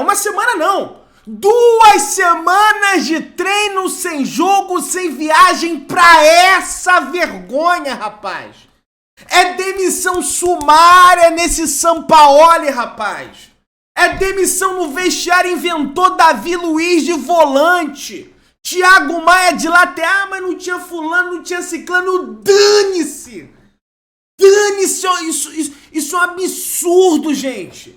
uma semana não, 2 semanas de treino sem jogo, sem viagem pra essa vergonha, rapaz. É demissão sumária nesse Sampaoli, rapaz. É demissão no vestiário, inventou Davi Luiz de volante. Thiago Maia de lateral, mas não tinha fulano, não tinha ciclano. Dane-se! Dane-se! Isso é um absurdo, gente.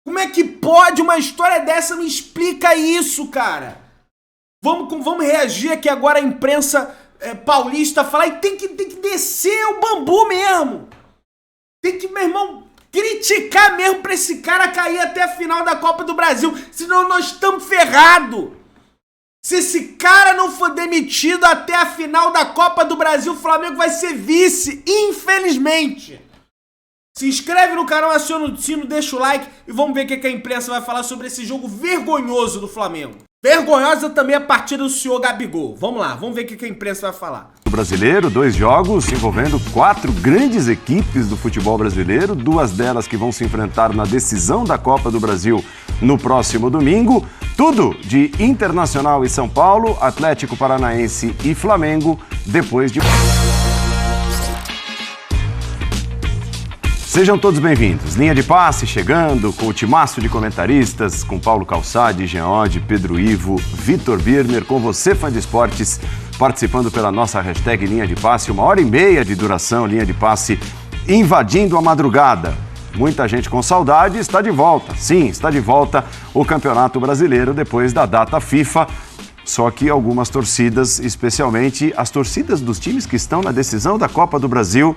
Como é que pode uma história dessa? Me explica isso, cara. Vamos reagir aqui agora a imprensa paulista falar, e tem que descer o bambu mesmo. Tem que, meu irmão, criticar mesmo pra esse cara cair até a final da Copa do Brasil. Senão nós estamos ferrados. Se esse cara não for demitido até a final da Copa do Brasil, o Flamengo vai ser vice, infelizmente. Se inscreve no canal, aciona o sino, deixa o like e vamos ver o que a imprensa vai falar sobre esse jogo vergonhoso do Flamengo. Vergonhosa também a partida do senhor Gabigol. Vamos lá, vamos ver o que a imprensa vai falar. O brasileiro, 2 jogos envolvendo 4 grandes equipes do futebol brasileiro, 2 delas que vão se enfrentar na decisão da Copa do Brasil no próximo domingo. Tudo de Internacional e São Paulo, Atlético Paranaense e Flamengo, depois de... Sejam todos bem-vindos. Linha de passe chegando com o timaço de comentaristas, com Paulo Calçade, Jean Oddi, Pedro Ivo, Vitor Birner, com você, fã de esportes, participando pela nossa hashtag Linha de Passe, 1h30 de duração, Linha de Passe, invadindo a madrugada. Muita gente com saudade, está de volta. Sim, está de volta o Campeonato Brasileiro depois da data FIFA. Só que algumas torcidas, especialmente as torcidas dos times que estão na decisão da Copa do Brasil,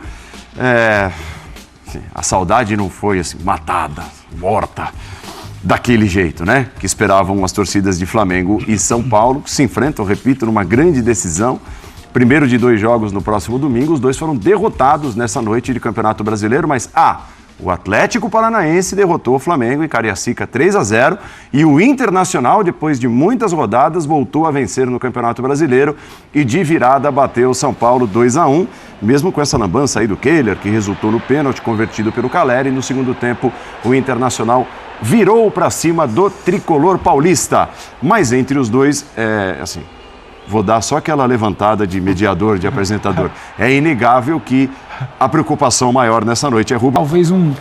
a saudade não foi assim, matada, morta, daquele jeito, né? Que esperavam as torcidas de Flamengo e São Paulo, que se enfrentam, repito, numa grande decisão. Primeiro de 2 jogos no próximo domingo, os 2 foram derrotados nessa noite de Campeonato Brasileiro, mas o Atlético Paranaense derrotou o Flamengo em Cariacica 3-0 e o Internacional, depois de muitas rodadas, voltou a vencer no Campeonato Brasileiro e de virada bateu o São Paulo 2-1, mesmo com essa lambança aí do Kehler, que resultou no pênalti convertido pelo Caleri. No segundo tempo, o Internacional virou para cima do tricolor paulista. Mas entre os dois, vou dar só aquela levantada de mediador, de apresentador. É inegável que a preocupação maior nessa noite é Rubens. Talvez um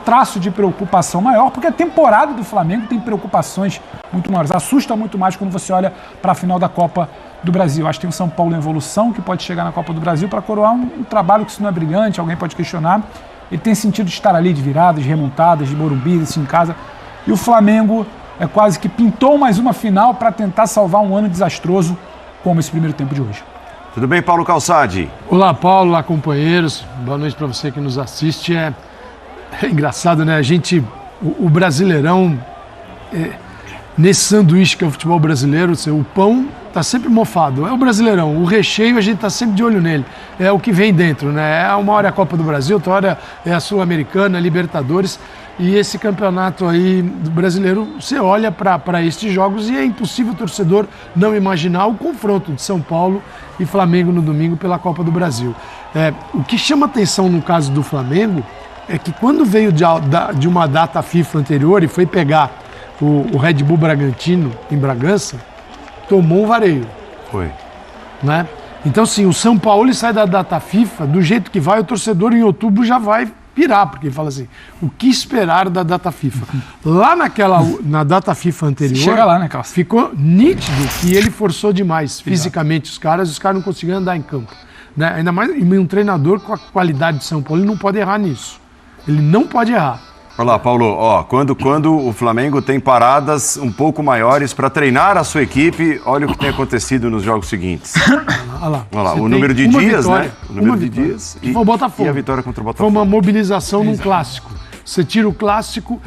traço de preocupação maior, porque a temporada do Flamengo tem preocupações muito maiores. Assusta muito mais quando você olha para a final da Copa do Brasil. Acho que tem um São Paulo em evolução que pode chegar na Copa do Brasil para coroar um trabalho que, se não é brilhante, alguém pode questionar. Ele tem sentido de estar ali de viradas, de remontadas, de Morumbi, assim, em casa. E o Flamengo quase que pintou mais uma final para tentar salvar um ano desastroso como esse primeiro tempo de hoje. Tudo bem, Paulo Calçade? Olá, Paulo, olá, companheiros. Boa noite para você que nos assiste. É engraçado, né? O Brasileirão, nesse sanduíche que é o futebol brasileiro, o pão tá sempre mofado. É o Brasileirão. O recheio, a gente tá sempre de olho nele. É o que vem dentro, né? Uma hora é a Copa do Brasil, outra hora é a Sul-Americana, a Libertadores. E esse campeonato aí do brasileiro, você olha para estes jogos e é impossível o torcedor não imaginar o confronto de São Paulo e Flamengo no domingo pela Copa do Brasil. O que chama atenção no caso do Flamengo é que quando veio de uma data FIFA anterior e foi pegar o Red Bull Bragantino em Bragança, tomou um vareio. Foi. Né? Então, sim, o São Paulo sai da data FIFA, do jeito que vai, o torcedor em outubro já vai pirar, porque ele fala assim, o que esperar da data FIFA? Lá na data FIFA anterior, chega lá, né, Calça? Ficou nítido que ele forçou demais fisicamente os caras não conseguiam andar em campo. Né? Ainda mais um treinador com a qualidade de São Paulo, ele não pode errar nisso. Ele não pode errar. Olha lá, Paulo, quando o Flamengo tem paradas um pouco maiores para treinar a sua equipe, olha o que tem acontecido nos jogos seguintes. Olha lá, o número de dias, vitória, né? O número de dias e o Botafogo. E a vitória contra o Botafogo. Foi uma mobilização num clássico. Você tira o clássico,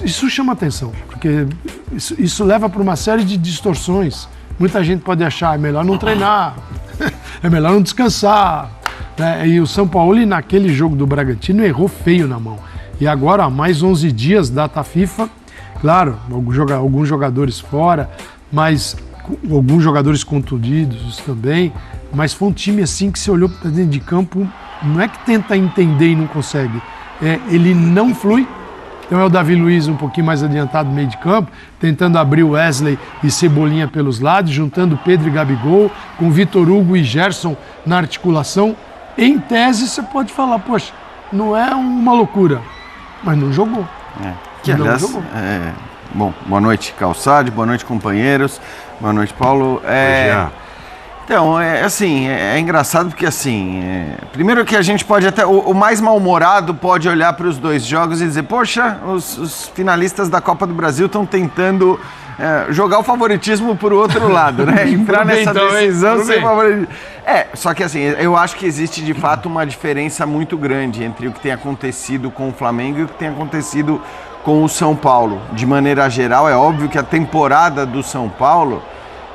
isso chama atenção, porque isso leva para uma série de distorções. Muita gente pode achar, é melhor não treinar, é melhor não descansar. Né? E o São Paulo, naquele jogo do Bragantino, errou feio na mão. E agora, mais 11 dias, data FIFA, claro, alguns jogadores fora, mas alguns jogadores contundidos também, mas foi um time assim que você olhou para dentro de campo, não é que tenta entender e não consegue, ele não flui, Então é o Davi Luiz um pouquinho mais adiantado no meio de campo, tentando abrir o Wesley e Cebolinha pelos lados, juntando Pedro e Gabigol, com Vitor Hugo e Gerson na articulação. Em tese, você pode falar, poxa, não é uma loucura, mas não jogou. Que, aliás, bom, boa noite, Calçade, boa noite, companheiros, boa noite, Paulo. Então, é engraçado porque, primeiro que a gente pode até, o mais mal-humorado pode olhar para os dois jogos e dizer, poxa, os finalistas da Copa do Brasil estão tentando jogar o favoritismo por outro lado, né? Entrar nessa decisão sem favoritismo. Só que eu acho que existe de fato uma diferença muito grande entre o que tem acontecido com o Flamengo e o que tem acontecido com o São Paulo. De maneira geral, é óbvio que a temporada do São Paulo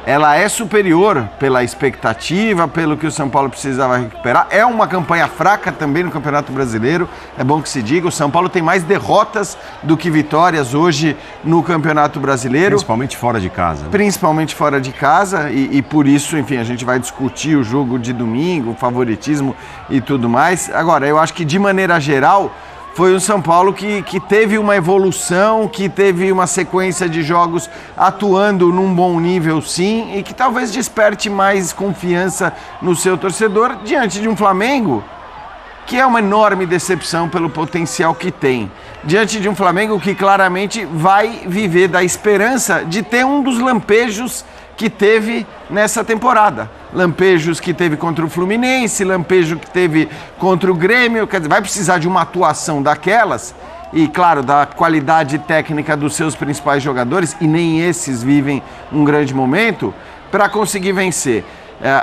ela é superior pela expectativa, pelo que o São Paulo precisava recuperar. É uma campanha fraca também no Campeonato Brasileiro, é bom que se diga. O São Paulo tem mais derrotas do que vitórias hoje no Campeonato Brasileiro. Principalmente fora de casa. Né? Principalmente fora de casa e por isso, enfim, a gente vai discutir o jogo de domingo, o favoritismo e tudo mais. Agora, eu acho que de maneira geral foi o São Paulo que teve uma evolução, que teve uma sequência de jogos atuando num bom nível, sim, e que talvez desperte mais confiança no seu torcedor diante de um Flamengo que é uma enorme decepção pelo potencial que tem. Diante de um Flamengo que claramente vai viver da esperança de ter um dos lampejos que teve nessa temporada. Lampejos que teve contra o Fluminense, lampejo que teve contra o Grêmio, quer dizer, vai precisar de uma atuação daquelas e, claro, da qualidade técnica dos seus principais jogadores, e nem esses vivem um grande momento, para conseguir vencer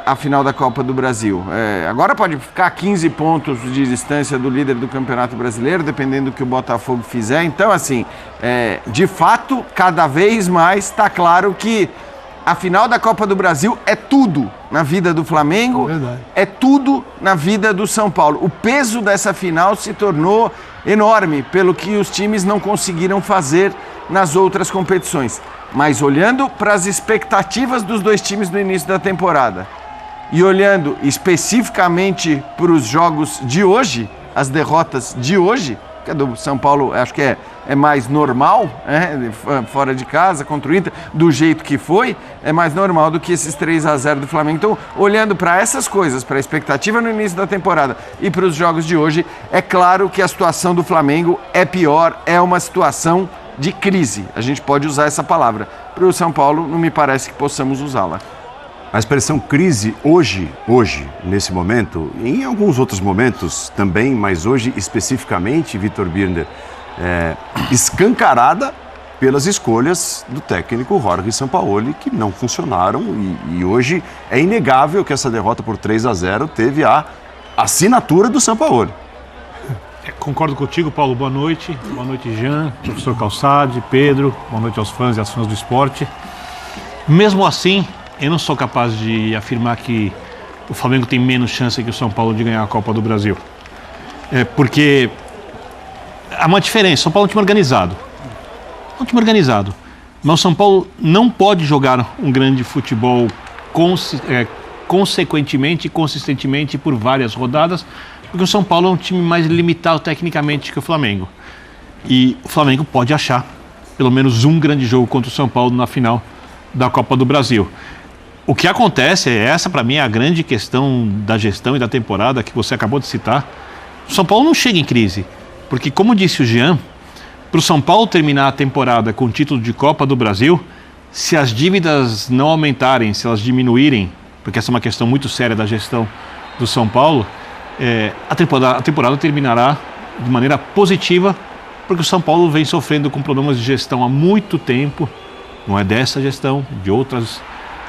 a final da Copa do Brasil. Agora pode ficar 15 pontos de distância do líder do Campeonato Brasileiro, dependendo do que o Botafogo fizer. Então, de fato, cada vez mais está claro que a final da Copa do Brasil é tudo na vida do Flamengo, é tudo na vida do São Paulo. O peso dessa final se tornou enorme pelo que os times não conseguiram fazer nas outras competições. Mas olhando para as expectativas dos dois times no início da temporada e olhando especificamente para os jogos de hoje, as derrotas de hoje, que é do São Paulo, acho que é mais normal, fora de casa, contra o Inter, do jeito que foi, é mais normal do que esses 3-0 do Flamengo. Então, olhando para essas coisas, para a expectativa no início da temporada e para os jogos de hoje, é claro que a situação do Flamengo é pior, é uma situação de crise. A gente pode usar essa palavra. Para o São Paulo, não me parece que possamos usá-la. A expressão crise hoje, nesse momento, em alguns outros momentos também, mas hoje especificamente, Vitor Birner, escancarada pelas escolhas do técnico Jorge Sampaoli, que não funcionaram e hoje é inegável que essa derrota por 3-0 teve a assinatura do Sampaoli. Concordo contigo, Paulo. Boa noite. Boa noite, Jean, professor Calçade, Pedro. Boa noite aos fãs e às fãs do esporte. Mesmo assim, eu não sou capaz de afirmar que o Flamengo tem menos chance que o São Paulo de ganhar a Copa do Brasil. Porque há uma diferença. São Paulo é um time organizado. Mas o São Paulo não pode jogar um grande futebol consequentemente e consistentemente por várias rodadas, porque o São Paulo é um time mais limitado tecnicamente que o Flamengo. E o Flamengo pode achar pelo menos um grande jogo contra o São Paulo na final da Copa do Brasil. O que acontece, essa para mim é a grande questão da gestão e da temporada que você acabou de citar. O São Paulo não chega em crise, porque como disse o Jean, para o São Paulo terminar a temporada com o título de Copa do Brasil, se as dívidas não aumentarem, se elas diminuírem, porque essa é uma questão muito séria da gestão do São Paulo, a temporada terminará de maneira positiva, porque o São Paulo vem sofrendo com problemas de gestão há muito tempo. Não é dessa gestão, de outras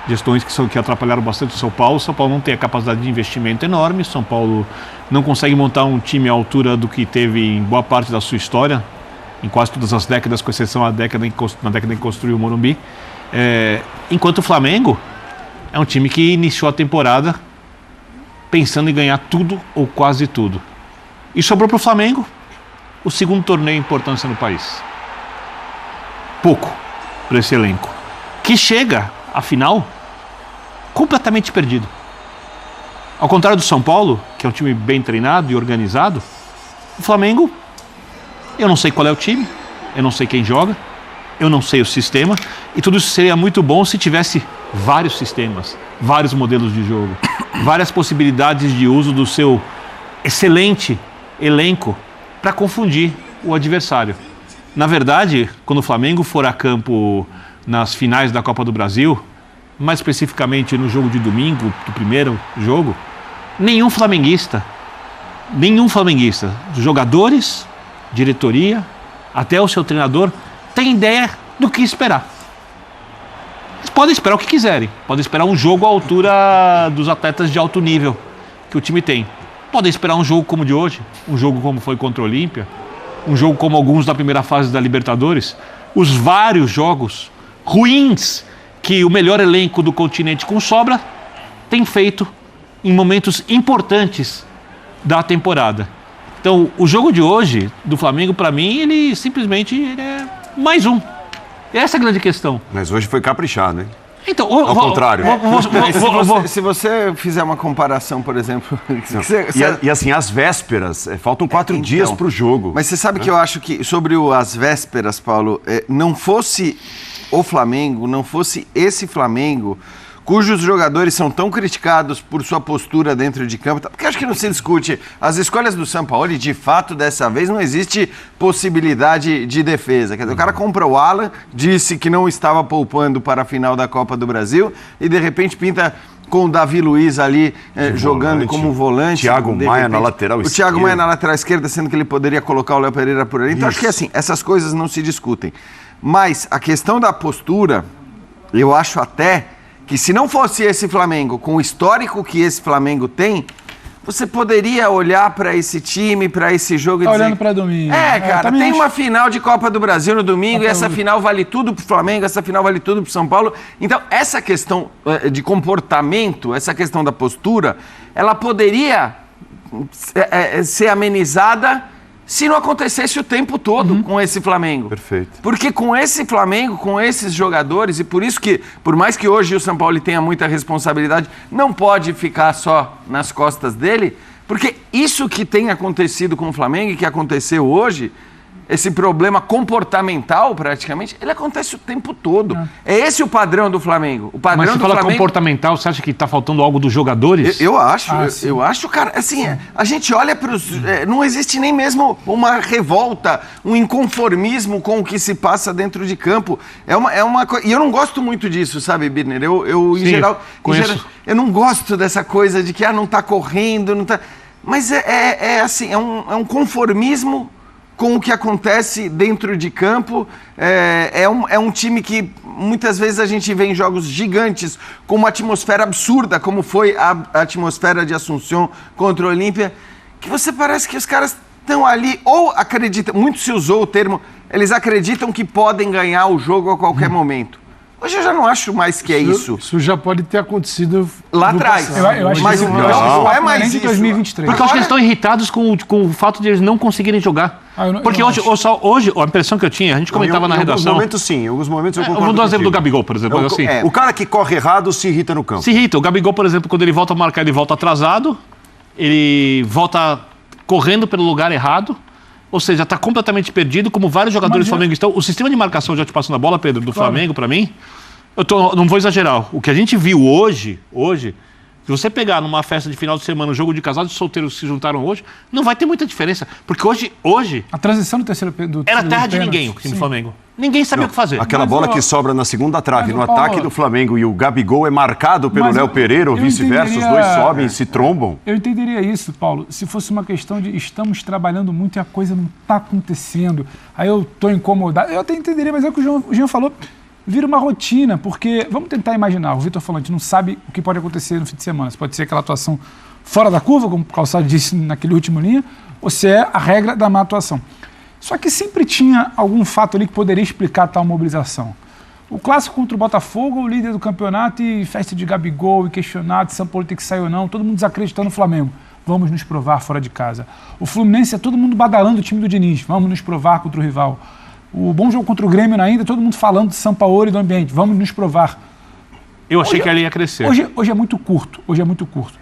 gestões que atrapalharam bastante o São Paulo. O São Paulo não tem a capacidade de investimento enorme, o São Paulo não consegue montar um time à altura do que teve em boa parte da sua história, em quase todas as décadas, com exceção na década em que construiu o Morumbi. Enquanto o Flamengo é um time que iniciou a temporada pensando em ganhar tudo ou quase tudo. E sobrou para o Flamengo o segundo torneio em importância no país. Pouco para esse elenco, que chega, afinal, completamente perdido. Ao contrário do São Paulo, que é um time bem treinado e organizado, o Flamengo, eu não sei qual é o time, Eu não sei quem joga, eu não sei o sistema, e tudo isso seria muito bom se tivesse vários sistemas, vários modelos de jogo, várias possibilidades de uso do seu excelente elenco para confundir o adversário. Na verdade, quando o Flamengo for a campo nas finais da Copa do Brasil, mais especificamente no jogo de domingo, do primeiro jogo, nenhum flamenguista, dos jogadores, diretoria, até o seu treinador, tem ideia do que esperar. Eles podem esperar o que quiserem, podem esperar um jogo à altura dos atletas de alto nível que o time tem. Podem esperar um jogo como o de hoje, um jogo como foi contra o Olímpia, um jogo como alguns da primeira fase da Libertadores, os vários jogos ruins que o melhor elenco do continente com sobra tem feito em momentos importantes da temporada. Então, o jogo de hoje do Flamengo, para mim, ele é mais um. Essa é a grande questão. Mas hoje foi caprichado, hein? Então, ao contrário. Se você fizer uma comparação, por exemplo... E assim, às vésperas, faltam 4 dias para o jogo. Mas você sabe que eu acho que, sobre as vésperas, Paulo, não fosse o Flamengo, não fosse esse Flamengo, cujos jogadores são tão criticados por sua postura dentro de campo, porque acho que não se discute. As escolhas do Sampaoli, de fato, dessa vez, não existe possibilidade de defesa. Quer dizer, o cara comprou o Alan, disse que não estava poupando para a final da Copa do Brasil e, de repente, pinta com o Davi Luiz ali jogando como volante. Thiago Maia na lateral esquerda. O Thiago Maia na lateral esquerda, sendo que ele poderia colocar o Léo Pereira por ali. Então, acho que assim, essas coisas não se discutem. Mas a questão da postura, eu acho até que se não fosse esse Flamengo, com o histórico que esse Flamengo tem, você poderia olhar para esse time, para esse jogo e dizer... olhando para domingo. Cara, tem uma final de Copa do Brasil no domingo e essa final vale tudo pro Flamengo, essa final vale tudo pro São Paulo. Então, essa questão de comportamento, essa questão da postura, ela poderia ser amenizada se não acontecesse o tempo todo com esse Flamengo. Perfeito. Porque com esse Flamengo, com esses jogadores, e por isso que, por mais que hoje o São Paulo tenha muita responsabilidade, não pode ficar só nas costas dele, porque isso que tem acontecido com o Flamengo e que aconteceu hoje, esse problema comportamental, praticamente, ele acontece o tempo todo. É esse o padrão do Flamengo. O padrão Mas você do fala Flamengo... comportamental, você acha que está faltando algo dos jogadores? Eu acho, cara, assim, a gente olha para os... não existe nem mesmo uma revolta, um inconformismo com o que se passa dentro de campo. É uma coisa... E eu não gosto muito disso, sabe, Birner? Em geral, eu não gosto dessa coisa de que não está correndo, não tá... Mas assim, é um conformismo com o que acontece dentro de campo. É um time que muitas vezes a gente vê em jogos gigantes com uma atmosfera absurda, como foi a atmosfera de Assunção contra o Olímpia, que você parece que os caras estão ali, ou acreditam, muito se usou o termo, eles acreditam que podem ganhar o jogo a qualquer momento. Hoje eu já não acho mais que é isso. Isso já pode ter acontecido lá atrás. Eu acho mas que não é mais de isso. 2023. Porque eu acho que eles estão irritados com o fato de eles não conseguirem jogar. Porque hoje, a impressão que eu tinha, a gente comentava na redação... Em alguns momentos eu concordo. Vamos dar um exemplo do Gabigol, por exemplo. O cara que corre errado se irrita no campo. Se irrita. O Gabigol, por exemplo, quando ele volta a marcar, ele volta atrasado, ele volta correndo pelo lugar errado, ou seja, está completamente perdido, como vários jogadores do Flamengo estão. O sistema de marcação, já te passando a bola, Pedro, do Flamengo, para mim, não vou exagerar. O que a gente viu hoje, se você pegar numa festa de final de semana, um jogo de casados e solteiros que se juntaram hoje, não vai ter muita diferença. Porque hoje a transição do terceiro era terra de ninguém, o time do Flamengo. Ninguém sabia o que fazer. Aquela bola que sobra na segunda trave, no ataque do Flamengo, e o Gabigol é marcado pelo Léo Pereira, ou vice-versa, os dois sobem e se trombam. Eu entenderia isso, Paulo, se fosse uma questão de estamos trabalhando muito e a coisa não está acontecendo. Aí eu estou incomodado. Eu até entenderia, mas é o que o Jean falou, vira uma rotina, porque vamos tentar imaginar, o Vitor falou, a gente não sabe o que pode acontecer no fim de semana. Se pode ser aquela atuação fora da curva, como o Calçado disse naquele último linha, ou se é a regra da má atuação. Só que sempre tinha algum fato ali que poderia explicar tal mobilização. O clássico contra o Botafogo, o líder do campeonato e festa de Gabigol e questionado se São Paulo tem que sair ou não, todo mundo desacreditando no Flamengo. Vamos nos provar fora de casa. O Fluminense é todo mundo badalando o time do Diniz, vamos nos provar contra o rival. O bom jogo contra o Grêmio ainda, todo mundo falando de São Paulo e do ambiente, vamos nos provar. Eu achei que ela ia crescer. Hoje é muito curto,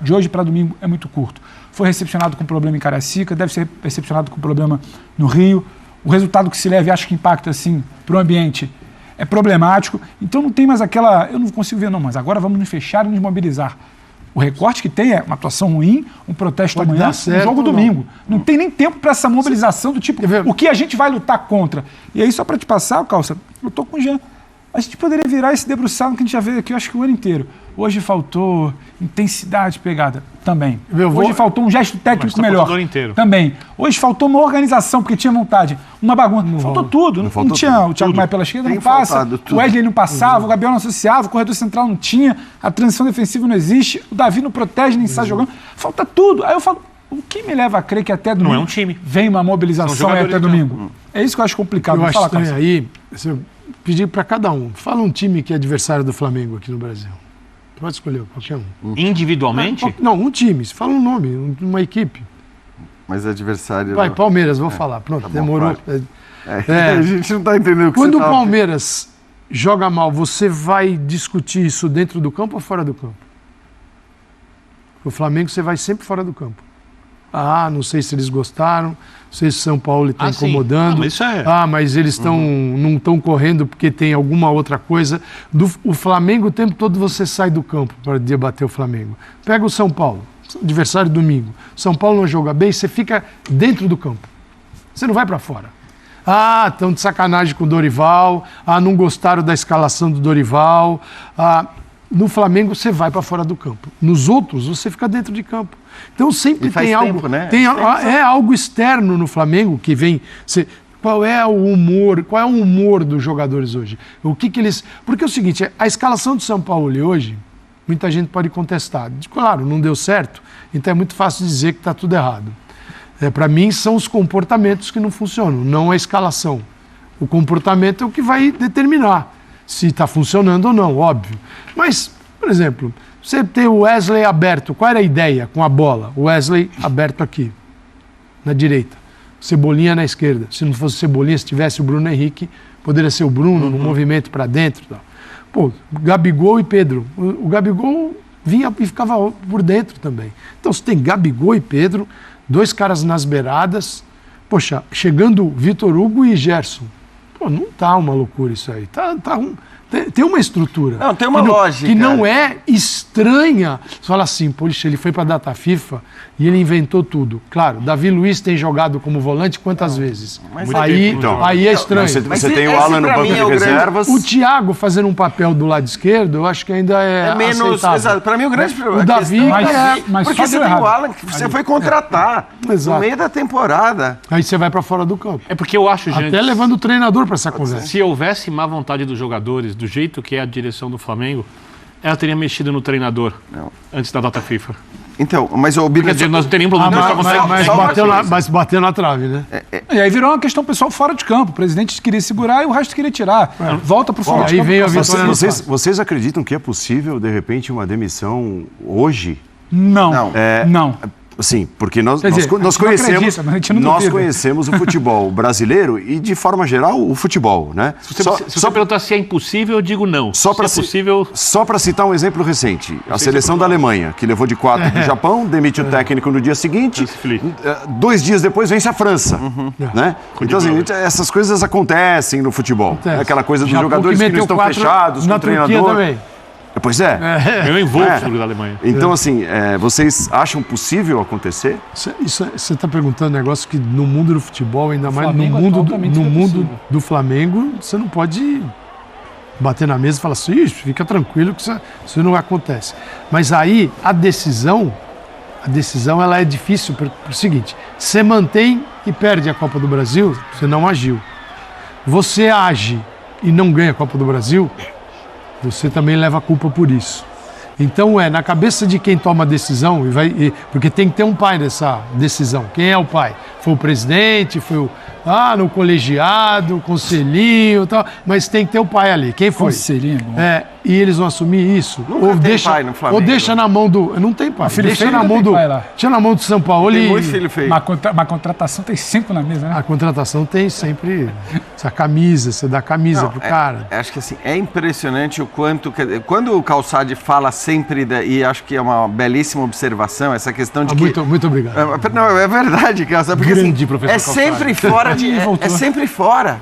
De hoje para domingo é muito curto. Foi recepcionado com problema em Cariacica, deve ser recepcionado com problema no Rio. o resultado que se leva, e acho que impacta, assim, para o ambiente, é problemático. Então não tem mais aquela... Eu não consigo ver, não, mas agora vamos nos fechar e nos mobilizar. O recorte que tem é uma atuação ruim, um protesto Pode amanhã, dar certo, um jogo não. domingo. Não tem nem tempo para essa mobilização do tipo, Quer ver? o que a gente vai lutar contra. E aí, só para te passar, Calça, eu tô com o Jean. A gente poderia virar esse debruçado que a gente já veio aqui, eu acho que o ano inteiro. Hoje faltou intensidade, pegada. Também. Hoje faltou um gesto técnico melhor. Inteiro. Também. Hoje faltou uma organização, porque tinha vontade. Uma bagunça. Faltou tudo. Não faltou tinha tudo. o Thiago Maia pela esquerda, Tem não passa. faltado tudo. O Wesley não passava, o Gabriel não associava, o corredor central não tinha, a transição defensiva não existe, o Davi não protege, nem sai jogando. Falta tudo. Aí eu falo, o que me leva a crer que até domingo Não é um time. vem uma mobilização São aí jogadores até domingo? É isso que eu acho complicado. Eu Vou acho falar, estranho Calça. aí, se eu pedir para cada um, fala um time que é adversário do Flamengo aqui no Brasil. Pode escolher qualquer um. Individualmente? Não, um time. Você fala um nome, uma equipe. Mas adversário... Vai, Palmeiras, vou falar. Pronto, bom, demorou. claro. É. A gente não está entendendo o que Quando você o tá... Palmeiras joga mal, você vai discutir isso dentro do campo ou fora do campo? O Flamengo você vai sempre fora do campo. Ah, não sei se eles gostaram, não sei se São Paulo está sim. incomodando. Mas isso é... Mas eles não estão correndo porque tem alguma outra coisa. O Flamengo, o tempo todo você sai do campo para debater o Flamengo. Pega o São Paulo, adversário domingo. São Paulo não joga bem, você fica dentro do campo. Você não vai para fora. Ah, estão de sacanagem com o Dorival. Ah, não gostaram da escalação do Dorival. Ah, no Flamengo você vai para fora do campo. Nos outros você fica dentro de campo. Então sempre E faz tem tempo, algo, né? é algo externo no Flamengo que vem. Qual é o humor? Qual é o humor dos jogadores hoje? O que eles? Porque é o seguinte, a escalação do São Paulo hoje, muita gente pode contestar. Claro, não deu certo. Então é muito fácil dizer que está tudo errado. Para mim são os comportamentos que não funcionam, não a escalação. O comportamento é o que vai determinar se está funcionando ou não, óbvio. Mas, por exemplo, você tem o Wesley aberto, qual era a ideia com a bola? O Wesley aberto aqui, na direita. Cebolinha na esquerda. Se não fosse Cebolinha, se tivesse o Bruno Henrique, poderia ser o Bruno no movimento para dentro. Tal. Pô, Gabigol e Pedro. O Gabigol vinha e ficava por dentro também. Então você tem Gabigol e Pedro, dois caras nas beiradas. Poxa, chegando Vitor Hugo e Gerson. Pô, não tá uma loucura isso aí. Tem uma estrutura. Não, tem uma que lógica. Que não é estranha. Você fala assim, poxa, ele foi para a data FIFA e ele inventou tudo. Claro, Davi Luiz tem jogado como volante quantas vezes? Aí é estranho. Você tem o Alan no banco de reservas. O Thiago fazendo um papel do lado esquerdo, eu acho que ainda é menos. aceitável. Exato. Para mim, o grande problema O Davi, mas porque só você deu tem o errado. Alan que você foi contratar Exato. no meio da temporada. Aí você vai para fora do campo. É porque eu acho, gente... Até levando o treinador para essa conversa. Se houvesse má vontade dos jogadores, do jeito que é a direção do Flamengo, ela teria mexido no treinador antes da data FIFA. Então, mas o Quer dizer, nós não teríamos problema. Mas bateu na trave, né? E aí virou uma questão pessoal fora de campo. O presidente queria segurar e o resto queria tirar. Volta pro fora de aí campo. veio a vitória. Vocês acreditam que é possível, de repente, uma demissão hoje? Não. Não. Sim, porque nós Quer dizer, conhecemos, acredita, mas a gente não nós duvida. conhecemos o futebol brasileiro e, de forma geral, o futebol, né? Se você perguntar se é impossível, eu digo não. Só para se é possível... Só para citar um exemplo recente, a seleção da Alemanha, que levou de 4 do Japão, demite o técnico no dia seguinte, 2 dias depois vence a França, né? Então, assim, essas coisas acontecem no futebol. É aquela coisa dos Japão jogadores que não estão 4 fechados com na o Turquia treinador. também. Pois é. Eu envolvo o jogo da Alemanha. Então, assim, vocês acham possível acontecer? Você está perguntando um negócio que no mundo do futebol, ainda mais no Flamengo mundo, atualmente no é mundo possível. do Flamengo, você não pode bater na mesa e falar assim, "Ixi, fica tranquilo que isso não acontece." Mas aí a decisão ela é difícil pelo seguinte: você mantém e perde a Copa do Brasil, você não agiu. Você age e não ganha a Copa do Brasil, você também leva a culpa por isso. Então na cabeça de quem toma a decisão, porque tem que ter um pai nessa decisão. Quem é o pai? Foi o presidente, foi no colegiado, conselhinho e tal, mas tem que ter o pai ali. Quem foi? Conselhinho. E eles vão assumir isso. Nunca tem pai no Flamengo. Ou deixa na mão do... Não tem pai. filho Deixa feio na não mão tem do... pai lá. Deixa na mão do São Paulo Tem e... muito filho feio. Uma contratação tem 5 na mesa, né? A contratação tem sempre essa camisa, você dá camisa pro cara. Acho que assim, é impressionante o quanto... Quando o Calçade fala sempre, e acho que é uma belíssima observação, essa questão de que... Muito obrigado. Não, é verdade, Calçade, porque Grande assim, professor é Calçade. sempre fora verdade, e voltou. é sempre fora.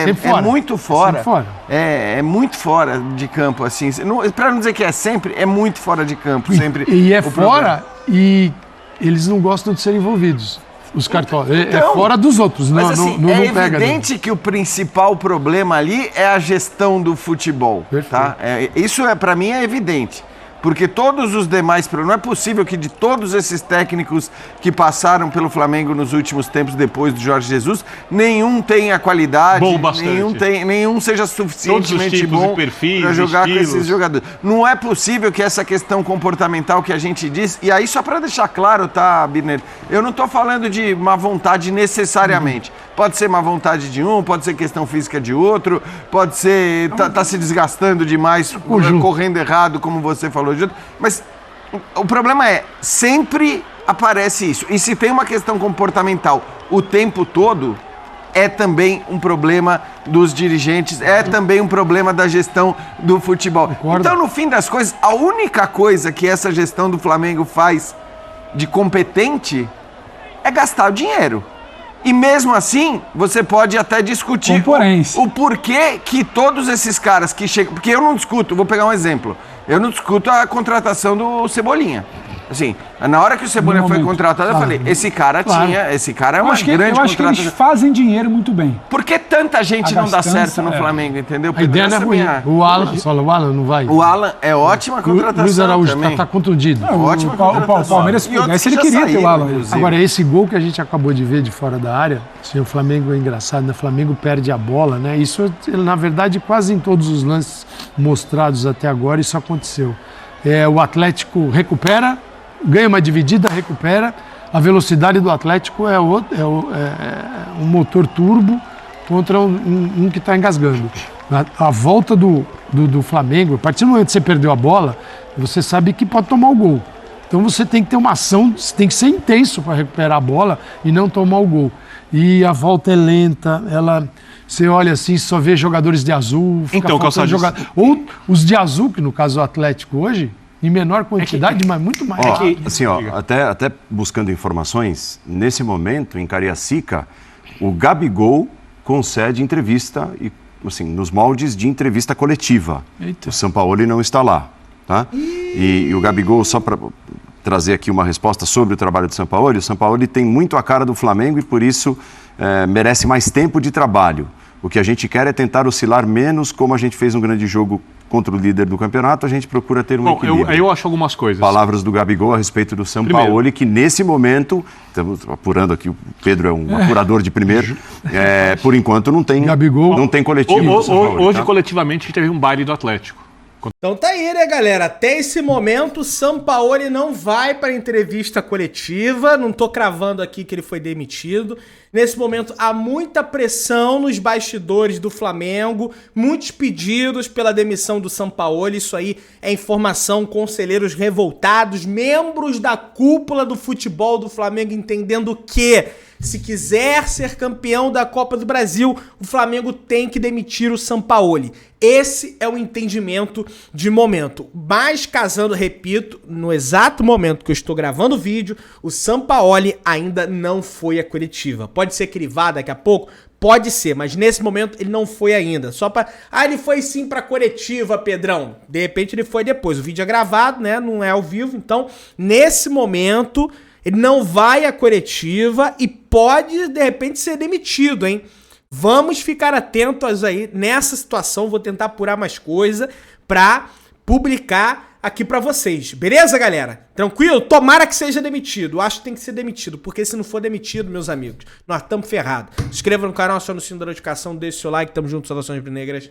Sempre fora. É muito fora. Sempre fora. É muito fora de campo, assim. Pra não dizer que é sempre, é muito fora de campo. Sempre E é o fora problema. e eles não gostam de ser envolvidos. Os cartolas. É Então, fora dos outros, não, Mas assim, não é pega. evidente que o principal problema ali é a gestão do futebol. Perfeito. Tá? Isso para mim é evidente. Porque todos os demais problemas. Não é possível que de todos esses técnicos que passaram pelo Flamengo nos últimos tempos, depois do Jorge Jesus, nenhum tenha qualidade, Bom bastante. nenhum seja Todos os suficientemente tipos bom e perfis, para jogar estilos. com esses jogadores. Não é possível que essa questão comportamental que a gente diz. E aí, só para deixar claro, tá, Birner? Eu não estou falando de má vontade necessariamente. Pode ser má vontade de um, pode ser questão física de outro, pode ser tá se desgastando demais, correndo errado, como você falou. Mas o problema é, sempre aparece isso. E se tem uma questão comportamental o tempo todo, é também um problema dos dirigentes, é também um problema da gestão do futebol. Concordo. Então, no fim das coisas, a única coisa que essa gestão do Flamengo faz de competente é gastar o dinheiro. E mesmo assim, você pode até discutir o porquê que todos esses caras que chegam... Porque eu não discuto, vou pegar um exemplo. Eu não discuto a contratação do Cebolinha. Assim, na hora que o Cebolinha foi contratado, eu falei, esse cara é uma grande Eu acho que eles fazem dinheiro muito bem. Por que tanta gente não dá certo no Flamengo, entendeu? A ideia não é ruim. O Alan não vai. O Alan é ótima contratação. Luiz Araújo também. tá contundido. Ótima O Palmeiras pudesse, ele queria ter o Alan. Agora, esse gol que a gente acabou de ver de fora da área, assim, o Flamengo é engraçado, né? O Flamengo perde a bola, né? Isso, na verdade, quase em todos os lances mostrados até agora, isso aconteceu. O Atlético recupera, ganha uma dividida, recupera. A velocidade do Atlético é um motor turbo contra um que está engasgando. A volta do Flamengo, a partir do momento que você perdeu a bola, você sabe que pode tomar o gol. Então você tem que ter uma ação, você tem que ser intenso para recuperar a bola e não tomar o gol. E a volta é lenta, você olha assim, só vê jogadores de azul. Então, ou os de azul, que no caso do Atlético hoje, em menor quantidade, mas muito mais. Assim, até buscando informações, nesse momento, em Cariacica, o Gabigol concede entrevista, assim, nos moldes de entrevista coletiva. Eita. O Sampaoli não está lá. Tá? E o Gabigol, só para trazer aqui uma resposta sobre o trabalho do Sampaoli, o Sampaoli tem muito a cara do Flamengo e, por isso, merece mais tempo de trabalho. O que a gente quer é tentar oscilar menos, como a gente fez um grande jogo contra o líder do campeonato, a gente procura ter um equilíbrio. Eu acho algumas coisas. Palavras do Gabigol a respeito do Sampaoli, que nesse momento, estamos apurando aqui, o Pedro é um apurador de primeiro, por enquanto não tem coletivo. Hoje, coletivamente, a gente teve um baile do Atlético. Então tá aí, né, galera? Até esse momento, o Sampaoli não vai para entrevista coletiva. Não tô cravando aqui que ele foi demitido. Nesse momento, há muita pressão nos bastidores do Flamengo, muitos pedidos pela demissão do Sampaoli. Isso aí é informação, conselheiros revoltados, membros da cúpula do futebol do Flamengo entendendo que, se quiser ser campeão da Copa do Brasil, o Flamengo tem que demitir o Sampaoli. Esse é o entendimento de momento. Mas casando, repito, no exato momento que eu estou gravando o vídeo, o Sampaoli ainda não foi à coletiva. Pode ser que ele vá daqui a pouco? Pode ser, mas nesse momento ele não foi ainda. Só pra... ele foi sim pra coletiva, Pedrão. De repente ele foi depois. O vídeo é gravado, né? Não é ao vivo. Então, nesse momento, ele não vai à coletiva e pode, de repente, ser demitido, hein? Vamos ficar atentos aí nessa situação. Vou tentar apurar mais coisa pra publicar aqui pra vocês. Beleza, galera? Tranquilo? Tomara que seja demitido. Acho que tem que ser demitido, porque se não for demitido, meus amigos, nós estamos ferrados. Se inscreva no canal, acione o sino da notificação, deixe o seu like. Tamo junto, saudações rubro-negras.